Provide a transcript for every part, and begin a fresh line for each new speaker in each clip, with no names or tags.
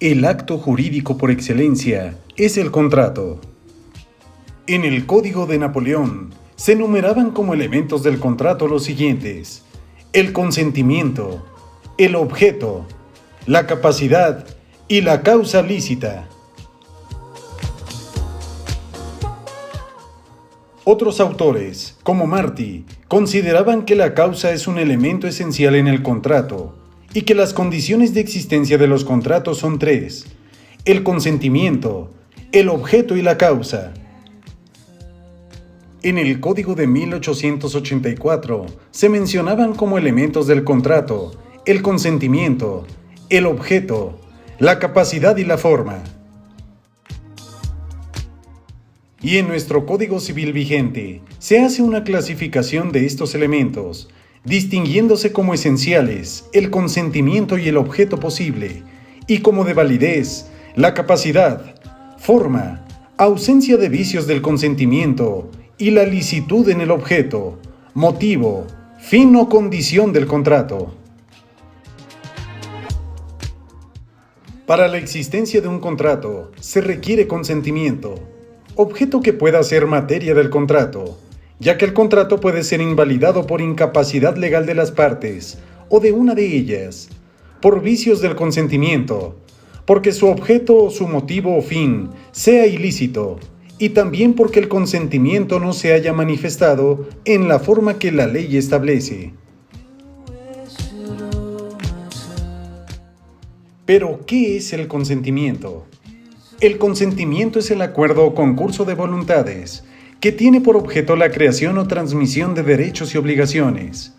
El acto jurídico por excelencia es el contrato. En el Código de Napoleón se enumeraban como elementos del contrato los siguientes: el consentimiento, el objeto, la capacidad y la causa lícita. Otros autores, como Martí, consideraban que la causa es un elemento esencial en el contrato y que las condiciones de existencia de los contratos son tres: el consentimiento, el objeto y la causa. En el Código de 1884 se mencionaban como elementos del contrato el consentimiento, el objeto, la capacidad y la forma. Y en nuestro Código Civil vigente se hace una clasificación de estos elementos, distinguiéndose como esenciales el consentimiento y el objeto posible, y como de validez la capacidad, forma, ausencia de vicios del consentimiento y la licitud en el objeto, motivo, fin o condición del contrato. Para la existencia de un contrato se requiere consentimiento, objeto que pueda ser materia del contrato, ya que el contrato puede ser invalidado por incapacidad legal de las partes o de una de ellas, por vicios del consentimiento, porque su objeto o su motivo o fin sea ilícito, y también porque el consentimiento no se haya manifestado en la forma que la ley establece. Pero, ¿qué es el consentimiento? El consentimiento es el acuerdo o concurso de voluntades que tiene por objeto la creación o transmisión de derechos y obligaciones.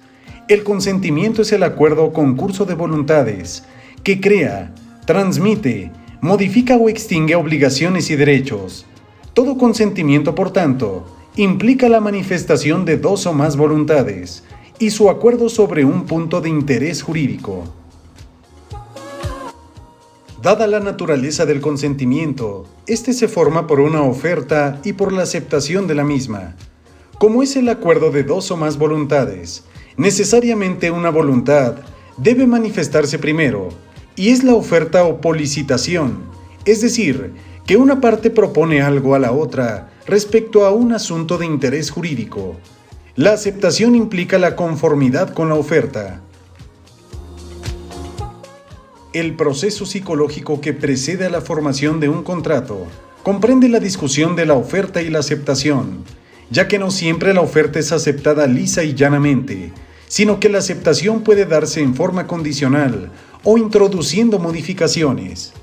El consentimiento es el acuerdo o concurso de voluntades que crea, transmite, modifica o extingue obligaciones y derechos. Todo consentimiento, por tanto, implica la manifestación de dos o más voluntades y su acuerdo sobre un punto de interés jurídico. Dada la naturaleza del consentimiento, este se forma por una oferta y por la aceptación de la misma. Como es el acuerdo de dos o más voluntades, necesariamente una voluntad debe manifestarse primero, y es la oferta o policitación, es decir, que una parte propone algo a la otra respecto a un asunto de interés jurídico. La aceptación implica la conformidad con la oferta. El proceso psicológico que precede a la formación de un contrato comprende la discusión de la oferta y la aceptación, ya que no siempre la oferta es aceptada lisa y llanamente, sino que la aceptación puede darse en forma condicional o introduciendo modificaciones.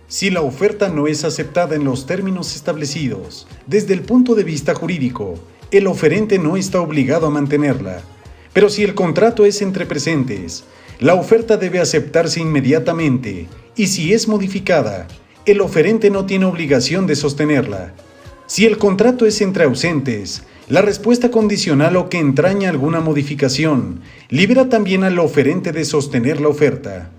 Si la oferta no es aceptada en los términos establecidos, desde el punto de vista jurídico, el oferente no está obligado a mantenerla. Pero si el contrato es entre presentes, la oferta debe aceptarse inmediatamente y si es modificada, el oferente no tiene obligación de sostenerla. Si el contrato es entre ausentes, la respuesta condicional o que entraña alguna modificación libera también al oferente de sostener la oferta.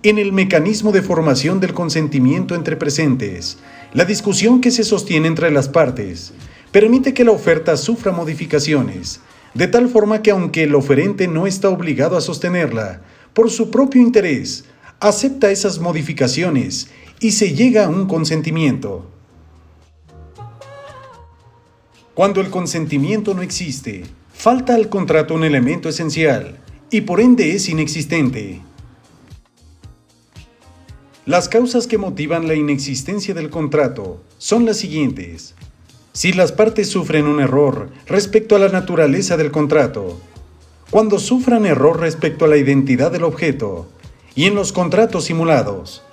En el mecanismo de formación del consentimiento entre presentes, la discusión que se sostiene entre las partes permite que la oferta sufra modificaciones, de tal forma que aunque el oferente no está obligado a sostenerla, por su propio interés, acepta esas modificaciones y se llega a un consentimiento. Cuando el consentimiento no existe, falta al contrato un elemento esencial y por ende es inexistente. Las causas que motivan la inexistencia del contrato son las siguientes: si las partes sufren un error respecto a la naturaleza del contrato, cuando sufran error respecto a la identidad del objeto, y en los contratos simulados.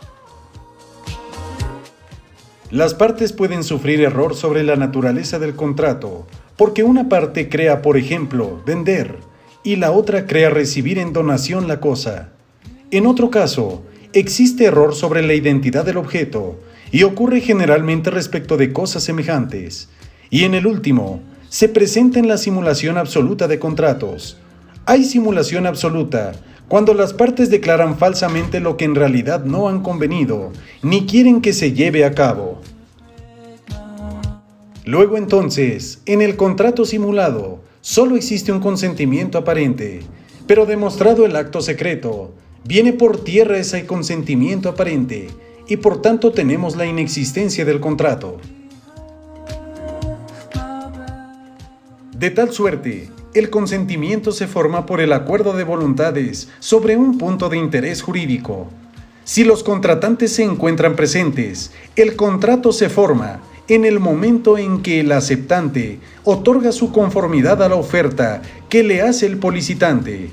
Las partes pueden sufrir error sobre la naturaleza del contrato, porque una parte crea, por ejemplo, vender, y la otra crea recibir en donación la cosa. En otro caso, existe error sobre la identidad del objeto, y ocurre generalmente respecto de cosas semejantes. Y en el último, se presenta en la simulación absoluta de contratos. Hay simulación absoluta cuando las partes declaran falsamente lo que en realidad no han convenido, ni quieren que se lleve a cabo. Luego entonces, en el contrato simulado, solo existe un consentimiento aparente, pero demostrado el acto secreto, Viene por tierra ese consentimiento aparente y por tanto tenemos la inexistencia del contrato. De tal suerte, el consentimiento se forma por el acuerdo de voluntades sobre un punto de interés jurídico. Si los contratantes se encuentran presentes, el contrato se forma en el momento en que el aceptante otorga su conformidad a la oferta que le hace el policitante.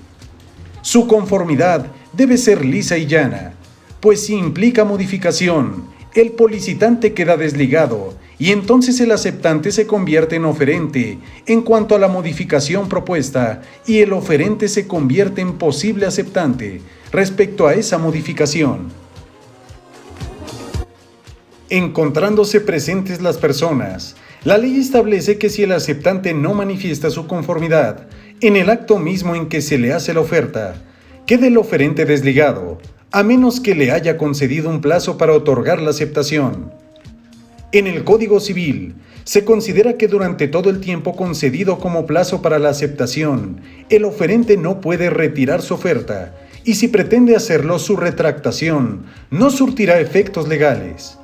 Su conformidad debe ser lisa y llana, pues si implica modificación, el policitante queda desligado y entonces el aceptante se convierte en oferente en cuanto a la modificación propuesta y el oferente se convierte en posible aceptante respecto a esa modificación. Encontrándose presentes las personas, la ley establece que si el aceptante no manifiesta su conformidad en el acto mismo en que se le hace la oferta, queda el oferente desligado, a menos que le haya concedido un plazo para otorgar la aceptación. En el Código Civil, se considera que durante todo el tiempo concedido como plazo para la aceptación, el oferente no puede retirar su oferta, y si pretende hacerlo, su retractación no surtirá efectos legales.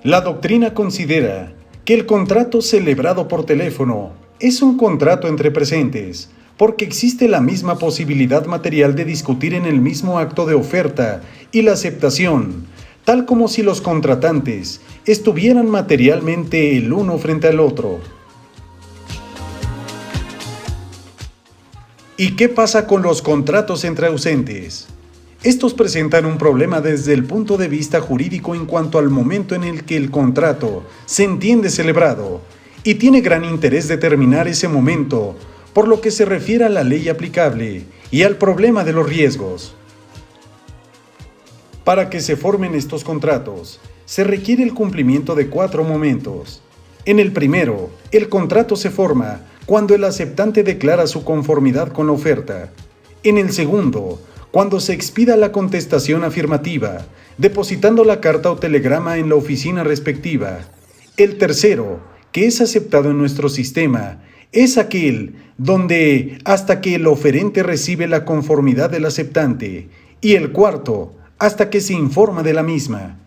La doctrina considera que el contrato celebrado por teléfono es un contrato entre presentes, porque existe la misma posibilidad material de discutir en el mismo acto de oferta y la aceptación, tal como si los contratantes estuvieran materialmente el uno frente al otro. ¿Y qué pasa con los contratos entre ausentes? Estos presentan un problema desde el punto de vista jurídico en cuanto al momento en el que el contrato se entiende celebrado, y tiene gran interés determinar ese momento por lo que se refiere a la ley aplicable y al problema de los riesgos. Para que se formen estos contratos, se requiere el cumplimiento de 4 momentos. En el primero, el contrato se forma cuando el aceptante declara su conformidad con la oferta. En el segundo, cuando se expida la contestación afirmativa, depositando la carta o telegrama en la oficina respectiva. El tercero, que es aceptado en nuestro sistema, es aquel donde hasta que el oferente recibe la conformidad del aceptante, y el cuarto, hasta que se informa de la misma.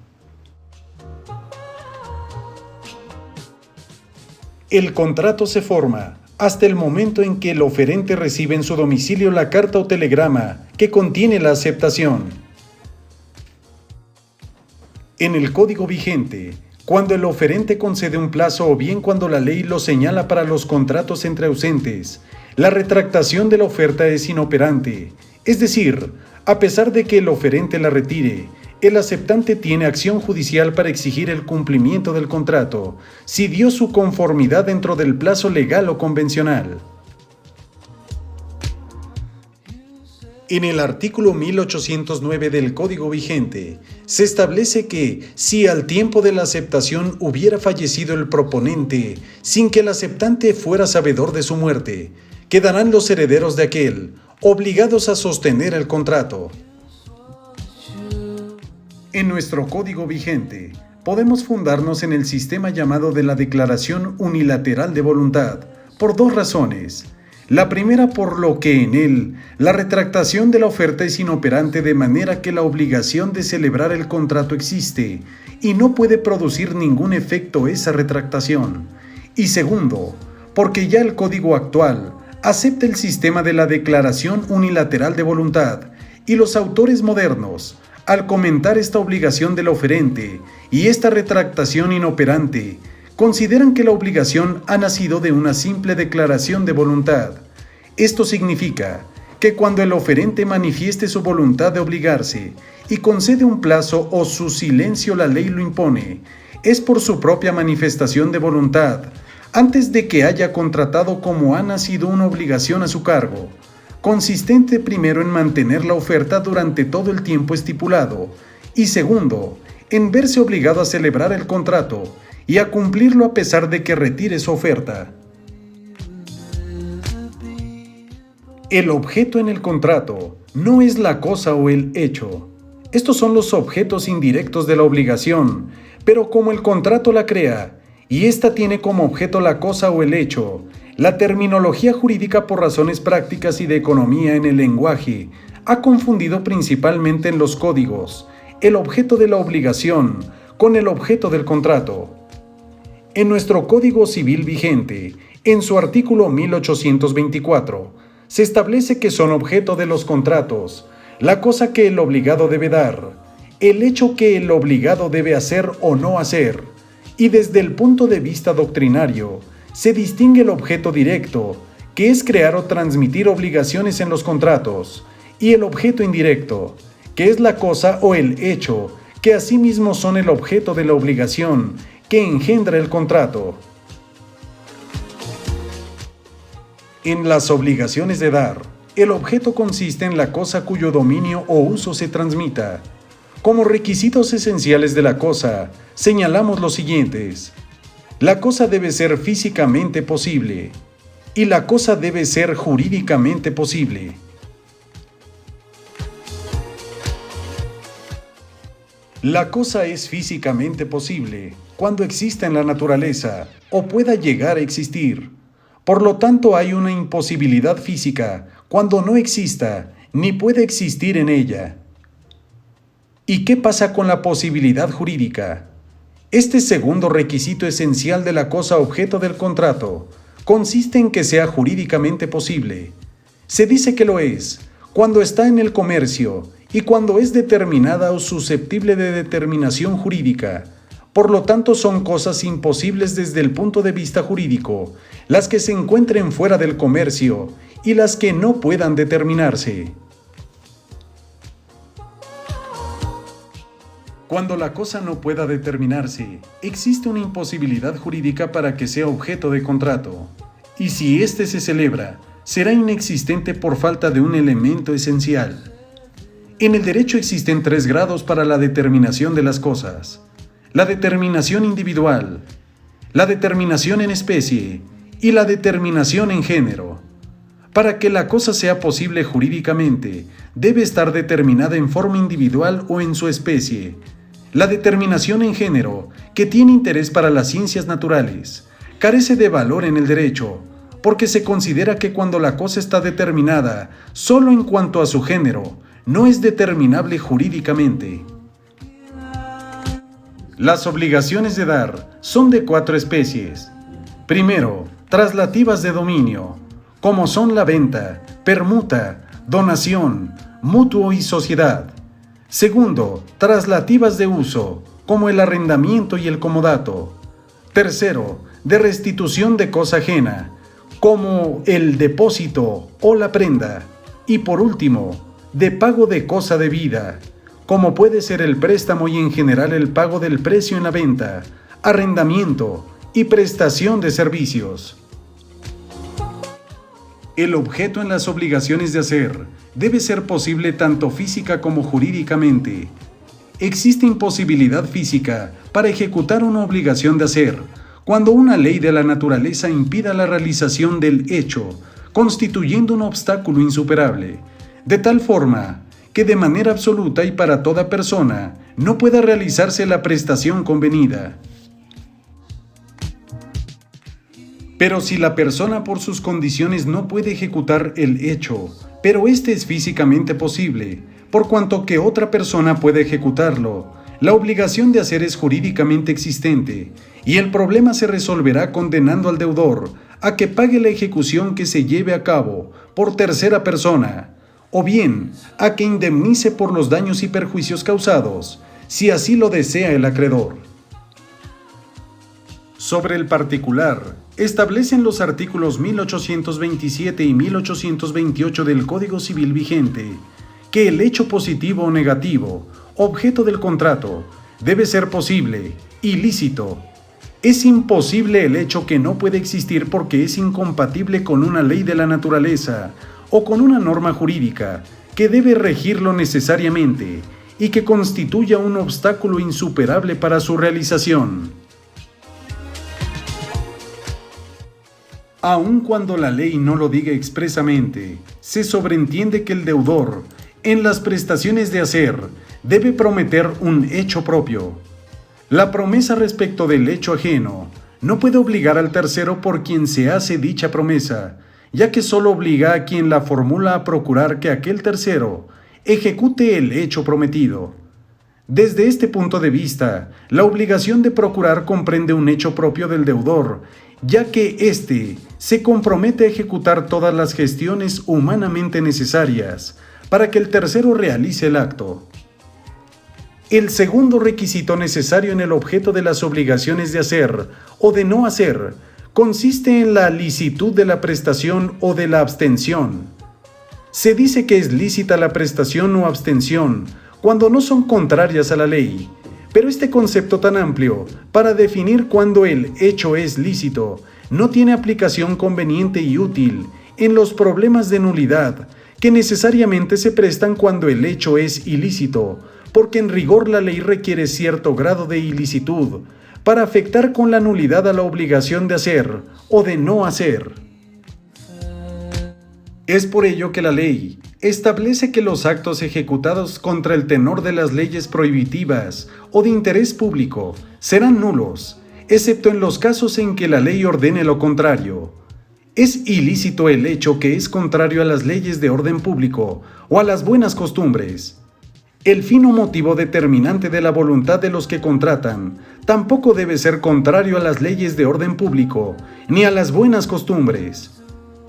El contrato se forma hasta el momento en que el oferente recibe en su domicilio la carta o telegrama que contiene la aceptación. En el Código vigente, cuando el oferente concede un plazo o bien cuando la ley lo señala para los contratos entre ausentes, la retractación de la oferta es inoperante, es decir, a pesar de que el oferente la retire, el aceptante tiene acción judicial para exigir el cumplimiento del contrato, si dio su conformidad dentro del plazo legal o convencional. En el artículo 1809 del Código vigente, se establece que, si al tiempo de la aceptación hubiera fallecido el proponente, sin que el aceptante fuera sabedor de su muerte, quedarán los herederos de aquel, obligados a sostener el contrato. En nuestro Código vigente, podemos fundarnos en el sistema llamado de la Declaración Unilateral de Voluntad, por 2 razones. La primera, por lo que en él, la retractación de la oferta es inoperante de manera que la obligación de celebrar el contrato existe y no puede producir ningún efecto esa retractación. Y segundo, porque ya el Código actual acepta el sistema de la Declaración Unilateral de Voluntad y los autores modernos, al comentar esta obligación del oferente y esta retractación inoperante, consideran que la obligación ha nacido de una simple declaración de voluntad. Esto significa que cuando el oferente manifieste su voluntad de obligarse y concede un plazo o su silencio la ley lo impone, es por su propia manifestación de voluntad, antes de que haya contratado como ha nacido una obligación a su cargo, consistente primero en mantener la oferta durante todo el tiempo estipulado y segundo, en verse obligado a celebrar el contrato y a cumplirlo a pesar de que retire su oferta. El objeto en el contrato no es la cosa o el hecho. Estos son los objetos indirectos de la obligación, pero como el contrato la crea y ésta tiene como objeto la cosa o el hecho, La terminología jurídica, por razones prácticas y de economía en el lenguaje, ha confundido principalmente en los códigos el objeto de la obligación con el objeto del contrato. En nuestro Código Civil vigente, en su artículo 1824, se establece que son objeto de los contratos la cosa que el obligado debe dar, el hecho que el obligado debe hacer o no hacer, y desde el punto de vista doctrinario, se distingue el objeto directo, que es crear o transmitir obligaciones en los contratos, y el objeto indirecto, que es la cosa o el hecho, que asimismo son el objeto de la obligación que engendra el contrato. En las obligaciones de dar, el objeto consiste en la cosa cuyo dominio o uso se transmita. Como requisitos esenciales de la cosa, señalamos los siguientes. La cosa debe ser físicamente posible y la cosa debe ser jurídicamente posible. La cosa es físicamente posible cuando exista en la naturaleza o pueda llegar a existir. Por lo tanto, hay una imposibilidad física cuando no exista ni puede existir en ella. ¿Y qué pasa con la posibilidad jurídica? Este segundo requisito esencial de la cosa objeto del contrato consiste en que sea jurídicamente posible. Se dice que lo es cuando está en el comercio y cuando es determinada o susceptible de determinación jurídica. Por lo tanto, son cosas imposibles desde el punto de vista jurídico, las que se encuentren fuera del comercio y las que no puedan determinarse. Cuando la cosa no pueda determinarse, existe una imposibilidad jurídica para que sea objeto de contrato, y si éste se celebra, será inexistente por falta de un elemento esencial. En el derecho existen 3 grados para la determinación de las cosas: la determinación individual, la determinación en especie y la determinación en género. Para que la cosa sea posible jurídicamente, debe estar determinada en forma individual o en su especie. La determinación en género, que tiene interés para las ciencias naturales, carece de valor en el derecho, porque se considera que cuando la cosa está determinada solo en cuanto a su género, no es determinable jurídicamente. Las obligaciones de dar son de 4 especies. Primero, traslativas de dominio, como son la venta, permuta, donación, mutuo y sociedad. Segundo, traslativas de uso, como el arrendamiento y el comodato. Tercero, de restitución de cosa ajena, como el depósito o la prenda. Y por último, de pago de cosa debida, como puede ser el préstamo y en general el pago del precio en la venta, arrendamiento y prestación de servicios. El objeto en las obligaciones de hacer debe ser posible tanto física como jurídicamente. Existe imposibilidad física para ejecutar una obligación de hacer cuando una ley de la naturaleza impida la realización del hecho, constituyendo un obstáculo insuperable, de tal forma que de manera absoluta y para toda persona no pueda realizarse la prestación convenida. Pero si la persona por sus condiciones no puede ejecutar el hecho, pero este es físicamente posible, por cuanto que otra persona puede ejecutarlo, la obligación de hacer es jurídicamente existente, y el problema se resolverá condenando al deudor a que pague la ejecución que se lleve a cabo por tercera persona, o bien a que indemnice por los daños y perjuicios causados, si así lo desea el acreedor. Sobre el particular, establecen los artículos 1827 y 1828 del Código Civil vigente que el hecho positivo o negativo, objeto del contrato, debe ser posible, ilícito. Es imposible el hecho que no puede existir porque es incompatible con una ley de la naturaleza o con una norma jurídica que debe regirlo necesariamente y que constituya un obstáculo insuperable para su realización. Aun cuando la ley no lo diga expresamente, se sobreentiende que el deudor, en las prestaciones de hacer, debe prometer un hecho propio. La promesa respecto del hecho ajeno no puede obligar al tercero por quien se hace dicha promesa, ya que solo obliga a quien la formula a procurar que aquel tercero ejecute el hecho prometido. Desde este punto de vista, la obligación de procurar comprende un hecho propio del deudor, ya que éste se compromete a ejecutar todas las gestiones humanamente necesarias para que el tercero realice el acto. El segundo requisito necesario en el objeto de las obligaciones de hacer o de no hacer consiste en la licitud de la prestación o de la abstención. Se dice que es lícita la prestación o abstención cuando no son contrarias a la ley, pero este concepto tan amplio para definir cuándo el hecho es lícito no tiene aplicación conveniente y útil en los problemas de nulidad que necesariamente se prestan cuando el hecho es ilícito, porque en rigor la ley requiere cierto grado de ilicitud para afectar con la nulidad a la obligación de hacer o de no hacer. Es por ello que la ley establece que los actos ejecutados contra el tenor de las leyes prohibitivas o de interés público serán nulos, excepto en los casos en que la ley ordene lo contrario. Es ilícito el hecho que es contrario a las leyes de orden público o a las buenas costumbres. El fin o motivo determinante de la voluntad de los que contratan tampoco debe ser contrario a las leyes de orden público ni a las buenas costumbres.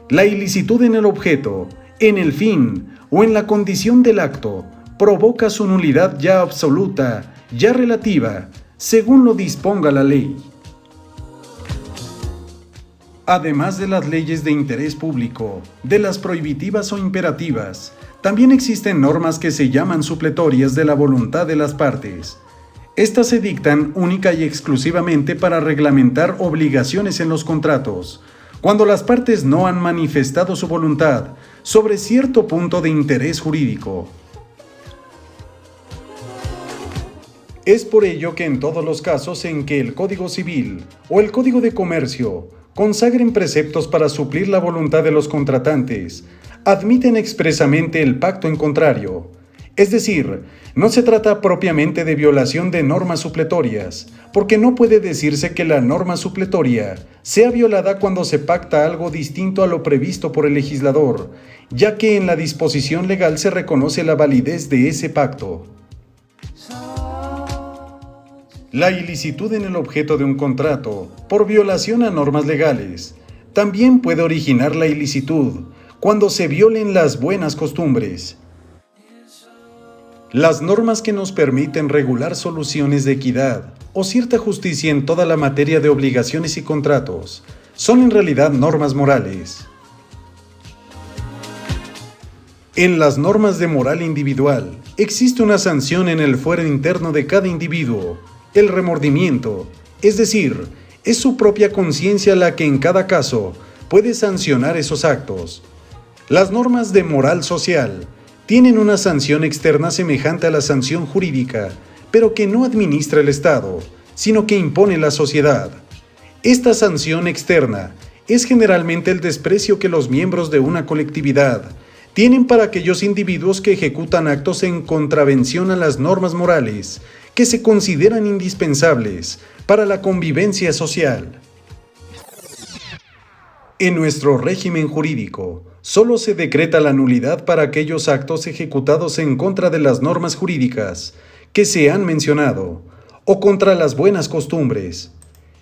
La ilicitud en el objeto, en el fin o en la condición del acto provoca su nulidad ya absoluta, ya relativa, según lo disponga la ley. Además de las leyes de interés público, de las prohibitivas o imperativas, también existen normas que se llaman supletorias de la voluntad de las partes. Estas se dictan única y exclusivamente para reglamentar obligaciones en los contratos, cuando las partes no han manifestado su voluntad sobre cierto punto de interés jurídico. Es por ello que en todos los casos en que el Código Civil o el Código de Comercio consagren preceptos para suplir la voluntad de los contratantes, admiten expresamente el pacto en contrario. Es decir, no se trata propiamente de violación de normas supletorias, porque no puede decirse que la norma supletoria sea violada cuando se pacta algo distinto a lo previsto por el legislador, ya que en la disposición legal se reconoce la validez de ese pacto. La ilicitud en el objeto de un contrato, por violación a normas legales, también puede originar la ilicitud cuando se violen las buenas costumbres. Las normas que nos permiten regular soluciones de equidad o cierta justicia en toda la materia de obligaciones y contratos son en realidad normas morales. En las normas de moral individual existe una sanción en el fuero interno de cada individuo, el remordimiento, es decir, es su propia conciencia la que en cada caso puede sancionar esos actos. Las normas de moral social tienen una sanción externa semejante a la sanción jurídica, pero que no administra el Estado, sino que impone la sociedad. Esta sanción externa es generalmente el desprecio que los miembros de una colectividad tienen para aquellos individuos que ejecutan actos en contravención a las normas morales que se consideran indispensables para la convivencia social. En nuestro régimen jurídico, solo se decreta la nulidad para aquellos actos ejecutados en contra de las normas jurídicas que se han mencionado, o contra las buenas costumbres.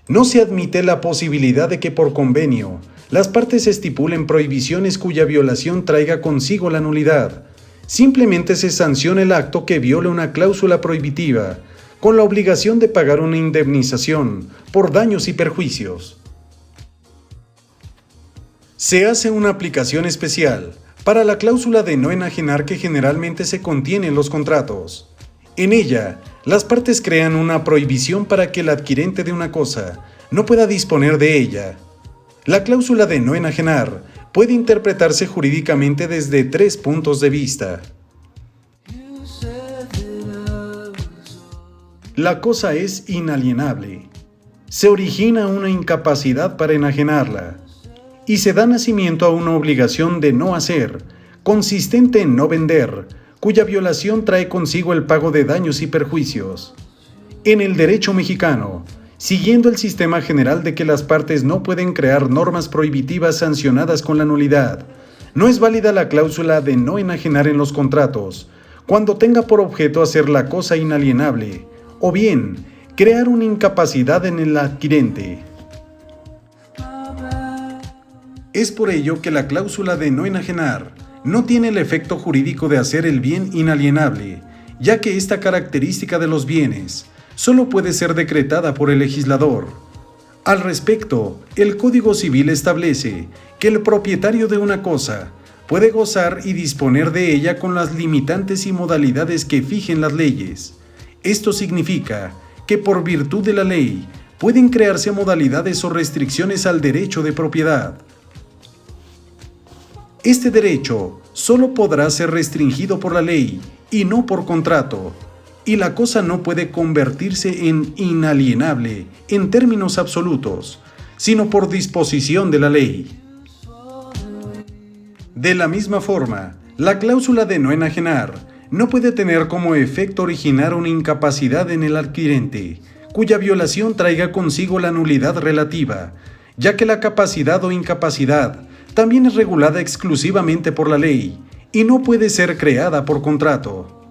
No se admite la posibilidad de que por convenio las partes estipulen prohibiciones cuya violación traiga consigo la nulidad. Simplemente se sanciona el acto que viole una cláusula prohibitiva, con la obligación de pagar una indemnización por daños y perjuicios. Se hace una aplicación especial para la cláusula de no enajenar que generalmente se contiene en los contratos. En ella, las partes crean una prohibición para que el adquirente de una cosa no pueda disponer de ella. La cláusula de no enajenar puede interpretarse jurídicamente desde 3 puntos de vista. La cosa es inalienable. Se origina una incapacidad para enajenarla y se da nacimiento a una obligación de no hacer, consistente en no vender, cuya violación trae consigo el pago de daños y perjuicios. En el derecho mexicano, siguiendo el sistema general de que las partes no pueden crear normas prohibitivas sancionadas con la nulidad. No es válida la cláusula de no enajenar en los contratos, cuando tenga por objeto hacer la cosa inalienable, o bien, crear una incapacidad en el adquirente. Es por ello que la cláusula de no enajenar no tiene el efecto jurídico de hacer el bien inalienable, ya que esta característica de los bienes solo puede ser decretada por el legislador. Al respecto, el Código Civil establece que el propietario de una cosa puede gozar y disponer de ella con las limitantes y modalidades que fijen las leyes. Esto significa que por virtud de la ley pueden crearse modalidades o restricciones al derecho de propiedad. Este derecho solo podrá ser restringido por la ley y no por contrato, y la cosa no puede convertirse en inalienable en términos absolutos, sino por disposición de la ley. De la misma forma, la cláusula de no enajenar no puede tener como efecto originar una incapacidad en el adquirente, cuya violación traiga consigo la nulidad relativa, ya que la capacidad o incapacidad también es regulada exclusivamente por la ley y no puede ser creada por contrato.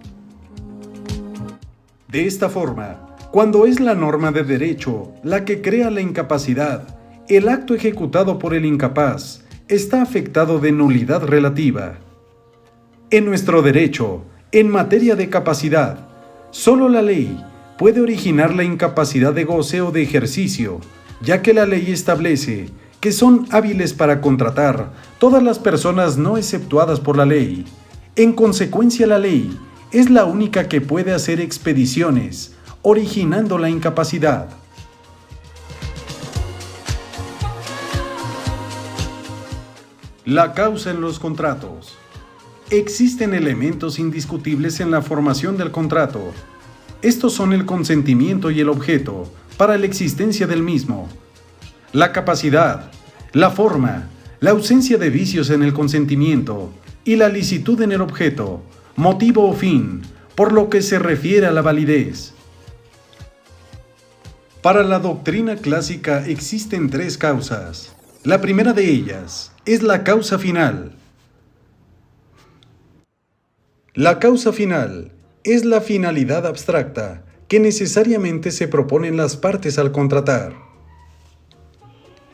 De esta forma, cuando es la norma de derecho la que crea la incapacidad, el acto ejecutado por el incapaz está afectado de nulidad relativa. En nuestro derecho, en materia de capacidad, solo la ley puede originar la incapacidad de goce o de ejercicio, ya que la ley establece que son hábiles para contratar todas las personas no exceptuadas por la ley. En consecuencia, la ley es la única que puede hacer expediciones, originando la incapacidad. La causa en los contratos. Existen elementos indiscutibles en la formación del contrato. Estos son el consentimiento y el objeto para la existencia del mismo. La capacidad, la forma, la ausencia de vicios en el consentimiento y la licitud en el objeto, motivo o fin, por lo que se refiere a la validez. Para la doctrina clásica existen tres causas. La primera de ellas es la causa final. La causa final es la finalidad abstracta que necesariamente se proponen las partes al contratar.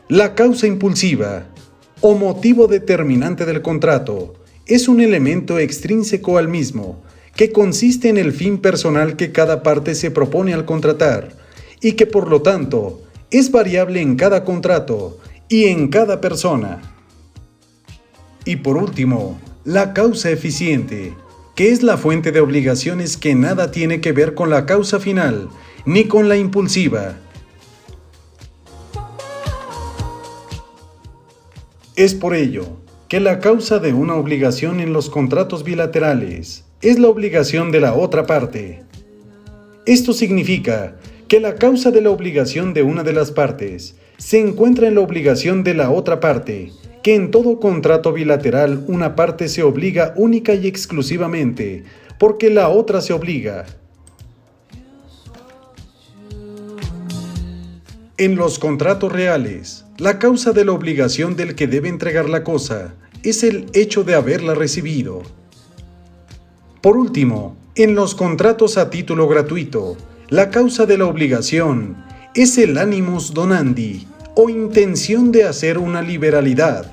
La causa impulsiva, o motivo determinante del contrato, es un elemento extrínseco al mismo, que consiste en el fin personal que cada parte se propone al contratar, y que por lo tanto es variable en cada contrato y en cada persona. Y por último, la causa eficiente, que es la fuente de obligaciones que nada tiene que ver con la causa final, ni con la impulsiva. Es por ello que la causa de una obligación en los contratos bilaterales es la obligación de la otra parte. Esto significa que la causa de la obligación de una de las partes se encuentra en la obligación de la otra parte, que en todo contrato bilateral una parte se obliga única y exclusivamente porque la otra se obliga. En los contratos reales, la causa de la obligación del que debe entregar la cosa es el hecho de haberla recibido. Por último, en los contratos a título gratuito, la causa de la obligación es el animus donandi o intención de hacer una liberalidad.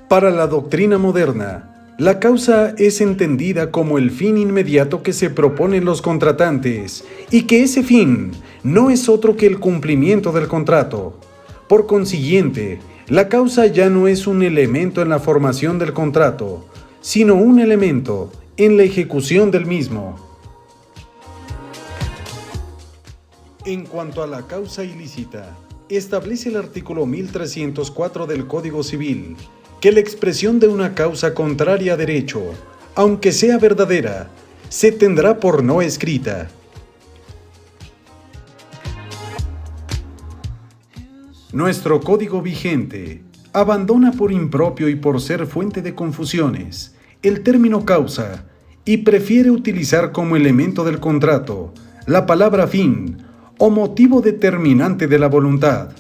Para la doctrina moderna, la causa es entendida como el fin inmediato que se proponen los contratantes y que ese fin no es otro que el cumplimiento del contrato. Por consiguiente, la causa ya no es un elemento en la formación del contrato, sino un elemento en la ejecución del mismo. En cuanto a la causa ilícita, establece el artículo 1304 del Código Civil que la expresión de una causa contraria a derecho, aunque sea verdadera, se tendrá por no escrita. Nuestro código vigente abandona por impropio y por ser fuente de confusiones el término causa y prefiere utilizar como elemento del contrato la palabra fin o motivo determinante de la voluntad.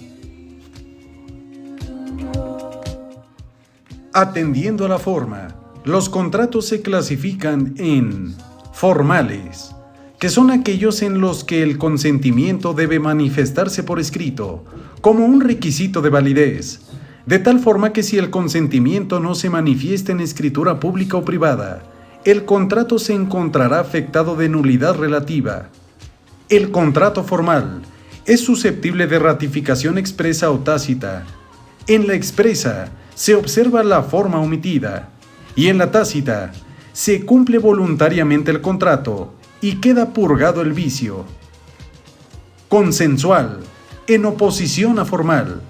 Atendiendo a la forma, los contratos se clasifican en formales, que son aquellos en los que el consentimiento debe manifestarse por escrito, como un requisito de validez, de tal forma que si el consentimiento no se manifiesta en escritura pública o privada, el contrato se encontrará afectado de nulidad relativa. El contrato formal es susceptible de ratificación expresa o tácita. En la expresa se observa la forma omitida y en la tácita se cumple voluntariamente el contrato y queda purgado el vicio. Consensual, en oposición a formal,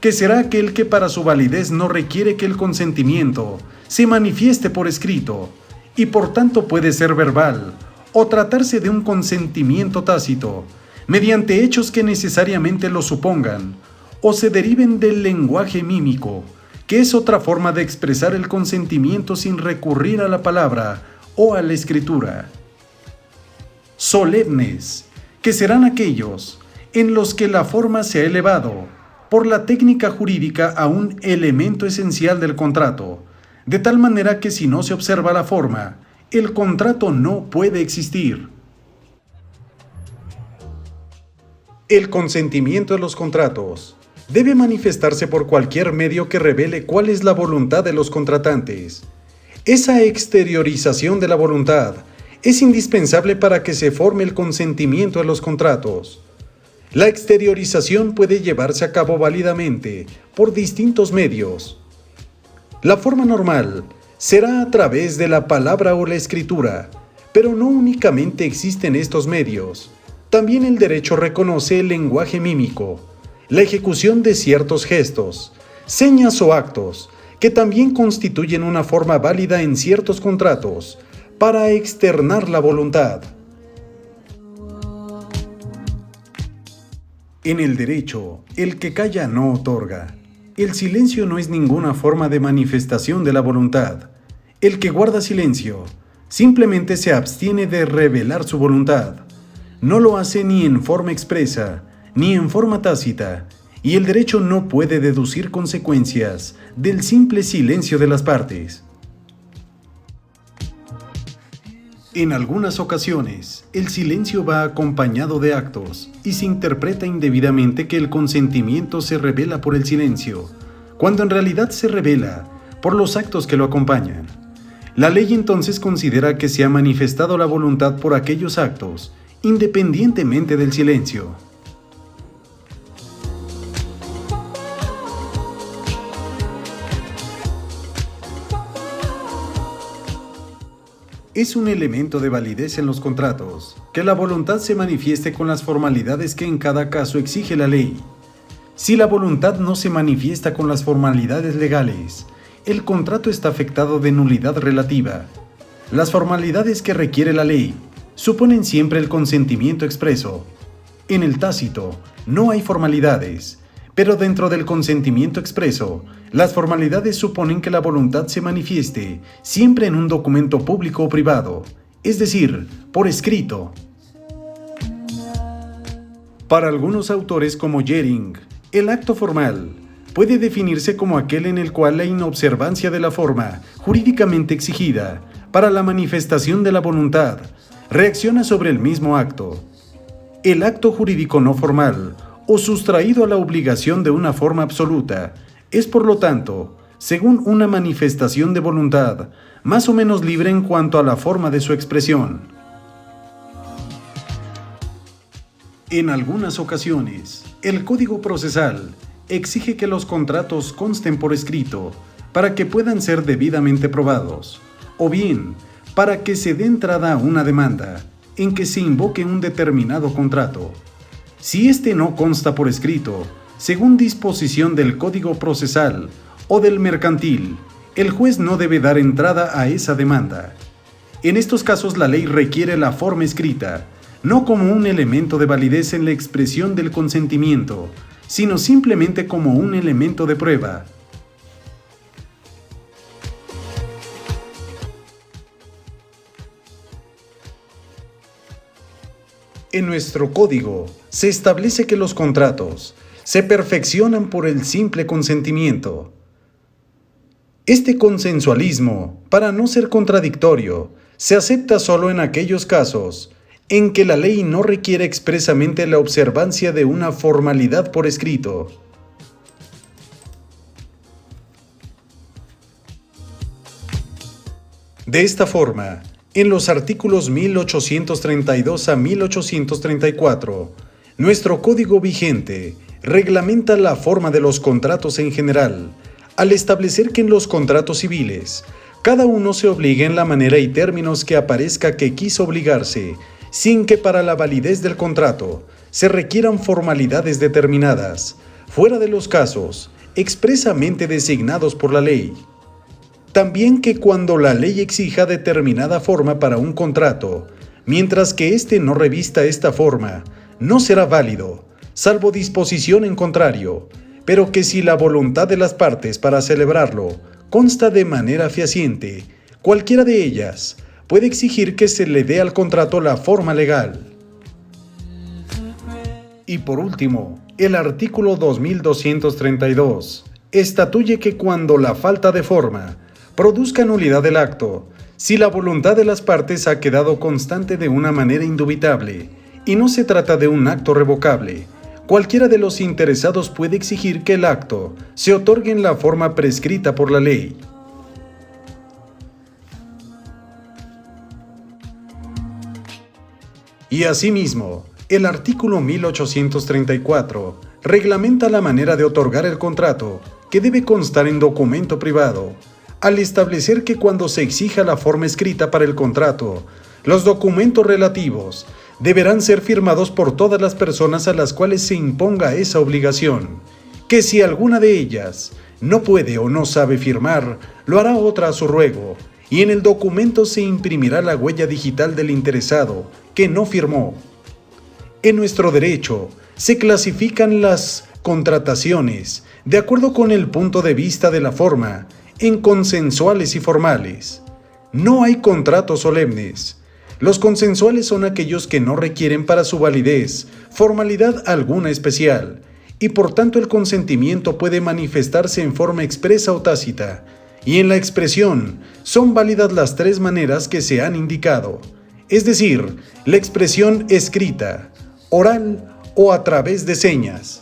que será aquel que para su validez no requiere que el consentimiento se manifieste por escrito y por tanto puede ser verbal o tratarse de un consentimiento tácito, mediante hechos que necesariamente lo supongan o se deriven del lenguaje mímico, que es otra forma de expresar el consentimiento sin recurrir a la palabra o a la escritura. Solemnes, que serán aquellos en los que la forma se ha elevado por la técnica jurídica a un elemento esencial del contrato, de tal manera que si no se observa la forma, el contrato no puede existir. El consentimiento de los contratos debe manifestarse por cualquier medio que revele cuál es la voluntad de los contratantes. Esa exteriorización de la voluntad es indispensable para que se forme el consentimiento de los contratos. La exteriorización puede llevarse a cabo válidamente por distintos medios. La forma normal será a través de la palabra o la escritura, pero no únicamente existen estos medios. También el derecho reconoce el lenguaje mímico, la ejecución de ciertos gestos, señas o actos, que también constituyen una forma válida en ciertos contratos para externar la voluntad. En el derecho, el que calla no otorga. El silencio no es ninguna forma de manifestación de la voluntad. El que guarda silencio simplemente se abstiene de revelar su voluntad. No lo hace ni en forma expresa, ni en forma tácita, y el derecho no puede deducir consecuencias del simple silencio de las partes. En algunas ocasiones, el silencio va acompañado de actos y se interpreta indebidamente que el consentimiento se revela por el silencio, cuando en realidad se revela por los actos que lo acompañan. La ley entonces considera que se ha manifestado la voluntad por aquellos actos, independientemente del silencio. Es un elemento de validez en los contratos, que la voluntad se manifieste con las formalidades que en cada caso exige la ley. Si la voluntad no se manifiesta con las formalidades legales, el contrato está afectado de nulidad relativa. Las formalidades que requiere la ley suponen siempre el consentimiento expreso. En el tácito no hay formalidades, pero dentro del consentimiento expreso, las formalidades suponen que la voluntad se manifieste siempre en un documento público o privado, es decir, por escrito. Para algunos autores como Jering, el acto formal puede definirse como aquel en el cual la inobservancia de la forma jurídicamente exigida para la manifestación de la voluntad reacciona sobre el mismo acto. El acto jurídico no formal o sustraído a la obligación de una forma absoluta es, por lo tanto, según una manifestación de voluntad, más o menos libre en cuanto a la forma de su expresión. En algunas ocasiones, el Código Procesal exige que los contratos consten por escrito para que puedan ser debidamente probados, o bien para que se dé entrada a una demanda en que se invoque un determinado contrato. Si éste no consta por escrito, según disposición del Código Procesal o del Mercantil, el juez no debe dar entrada a esa demanda. En estos casos la ley requiere la forma escrita, no como un elemento de validez en la expresión del consentimiento, sino simplemente como un elemento de prueba. En nuestro código se establece que los contratos se perfeccionan por el simple consentimiento. Este consensualismo, para no ser contradictorio, se acepta solo en aquellos casos en que la ley no requiere expresamente la observancia de una formalidad por escrito. De esta forma, en los artículos 1832 a 1834, nuestro código vigente reglamenta la forma de los contratos en general, al establecer que en los contratos civiles, cada uno se obliga en la manera y términos que aparezca que quiso obligarse, sin que para la validez del contrato se requieran formalidades determinadas, fuera de los casos expresamente designados por la ley. También que cuando la ley exija determinada forma para un contrato, mientras que éste no revista esta forma, no será válido, salvo disposición en contrario, pero que si la voluntad de las partes para celebrarlo consta de manera fehaciente, cualquiera de ellas puede exigir que se le dé al contrato la forma legal. Y por último, el artículo 2232 estatuye que cuando la falta de forma produzca nulidad del acto, si la voluntad de las partes ha quedado constante de una manera indubitable y no se trata de un acto revocable, cualquiera de los interesados puede exigir que el acto se otorgue en la forma prescrita por la ley. Y asimismo, el artículo 1834 reglamenta la manera de otorgar el contrato, que debe constar en documento privado, al establecer que cuando se exija la forma escrita para el contrato, los documentos relativos deberán ser firmados por todas las personas a las cuales se imponga esa obligación, que si alguna de ellas no puede o no sabe firmar, lo hará otra a su ruego, y en el documento se imprimirá la huella digital del interesado que no firmó. En nuestro derecho se clasifican las contrataciones, de acuerdo con el punto de vista de la forma, en consensuales y formales. No hay contratos solemnes. Los consensuales son aquellos que no requieren para su validez formalidad alguna especial, y por tanto el consentimiento puede manifestarse en forma expresa o tácita, y en la expresión son válidas las tres maneras que se han indicado, es decir, la expresión escrita, oral o a través de señas.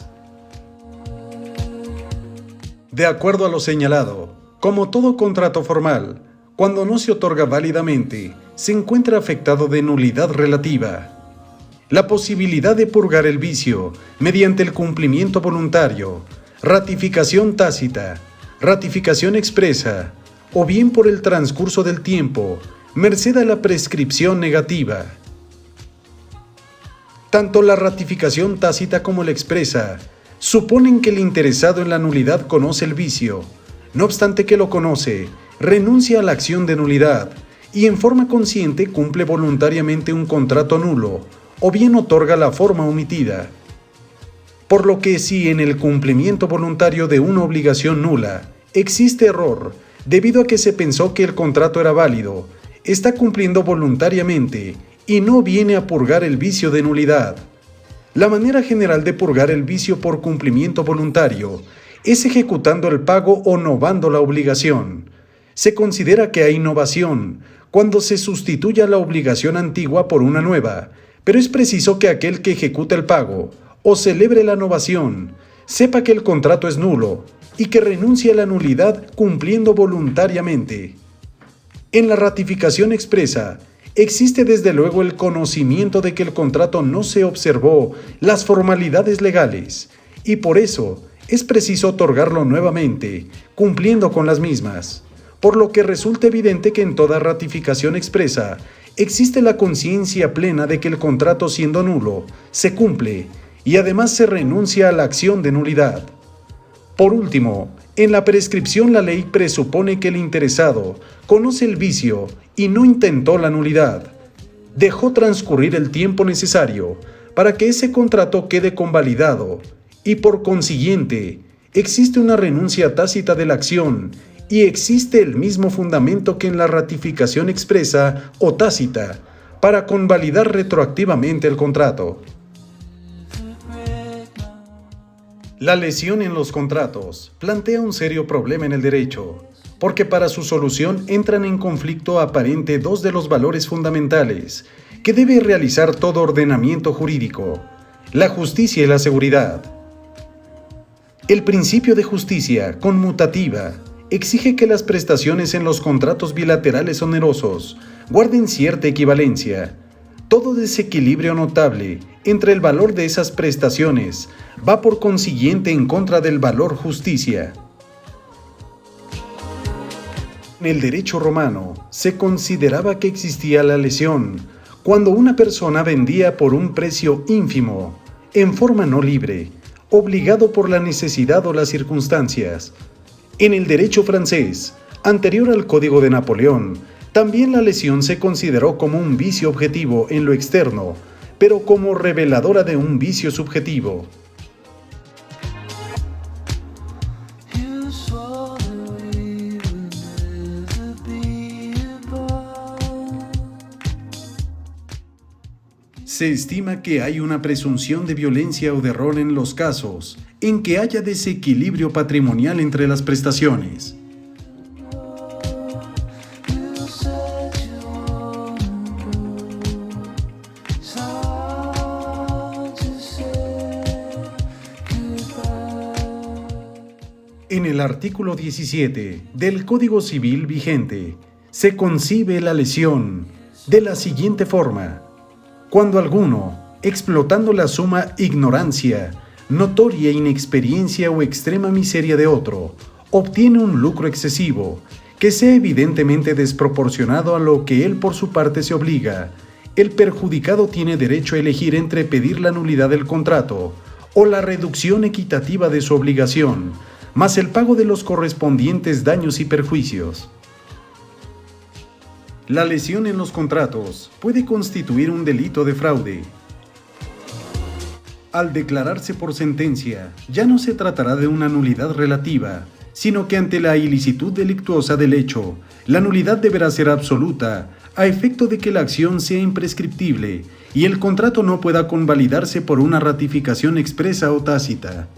De acuerdo a lo señalado, como todo contrato formal, cuando no se otorga válidamente, se encuentra afectado de nulidad relativa. La posibilidad de purgar el vicio mediante el cumplimiento voluntario, ratificación tácita, ratificación expresa, o bien por el transcurso del tiempo, merced a la prescripción negativa. Tanto la ratificación tácita como la expresa suponen que el interesado en la nulidad conoce el vicio. No obstante que lo conoce, renuncia a la acción de nulidad y en forma consciente cumple voluntariamente un contrato nulo, o bien otorga la forma omitida. Por lo que si en el cumplimiento voluntario de una obligación nula existe error, debido a que se pensó que el contrato era válido, está cumpliendo voluntariamente y no viene a purgar el vicio de nulidad. La manera general de purgar el vicio por cumplimiento voluntario es ejecutando el pago o novando la obligación. Se considera que hay novación cuando se sustituya la obligación antigua por una nueva, pero es preciso que aquel que ejecuta el pago o celebre la novación sepa que el contrato es nulo y que renuncie a la nulidad cumpliendo voluntariamente. En la ratificación expresa, existe desde luego el conocimiento de que el contrato no se observó las formalidades legales y por eso es preciso otorgarlo nuevamente, cumpliendo con las mismas, por lo que resulta evidente que en toda ratificación expresa existe la conciencia plena de que el contrato siendo nulo se cumple y además se renuncia a la acción de nulidad. Por último, en la prescripción la ley presupone que el interesado conoce el vicio y no intentó la nulidad. Dejó transcurrir el tiempo necesario para que ese contrato quede convalidado y por consiguiente existe una renuncia tácita de la acción y existe el mismo fundamento que en la ratificación expresa o tácita para convalidar retroactivamente el contrato. La lesión en los contratos plantea un serio problema en el derecho, porque para su solución entran en conflicto aparente dos de los valores fundamentales que debe realizar todo ordenamiento jurídico: la justicia y la seguridad. El principio de justicia conmutativa exige que las prestaciones en los contratos bilaterales onerosos guarden cierta equivalencia. Todo desequilibrio notable entre el valor de esas prestaciones va por consiguiente en contra del valor justicia. En el derecho romano se consideraba que existía la lesión cuando una persona vendía por un precio ínfimo, en forma no libre, obligado por la necesidad o las circunstancias. En el derecho francés, anterior al Código de Napoleón, también la lesión se consideró como un vicio objetivo en lo externo, pero como reveladora de un vicio subjetivo. Se estima que hay una presunción de violencia o de error en los casos en que haya desequilibrio patrimonial entre las prestaciones. En el artículo 17 del Código Civil vigente, se concibe la lesión de la siguiente forma: cuando alguno, explotando la suma ignorancia, notoria inexperiencia o extrema miseria de otro, obtiene un lucro excesivo, que sea evidentemente desproporcionado a lo que él por su parte se obliga, el perjudicado tiene derecho a elegir entre pedir la nulidad del contrato o la reducción equitativa de su obligación, más el pago de los correspondientes daños y perjuicios. La lesión en los contratos puede constituir un delito de fraude. Al declararse por sentencia, ya no se tratará de una nulidad relativa, sino que ante la ilicitud delictuosa del hecho, la nulidad deberá ser absoluta, a efecto de que la acción sea imprescriptible y el contrato no pueda convalidarse por una ratificación expresa o tácita.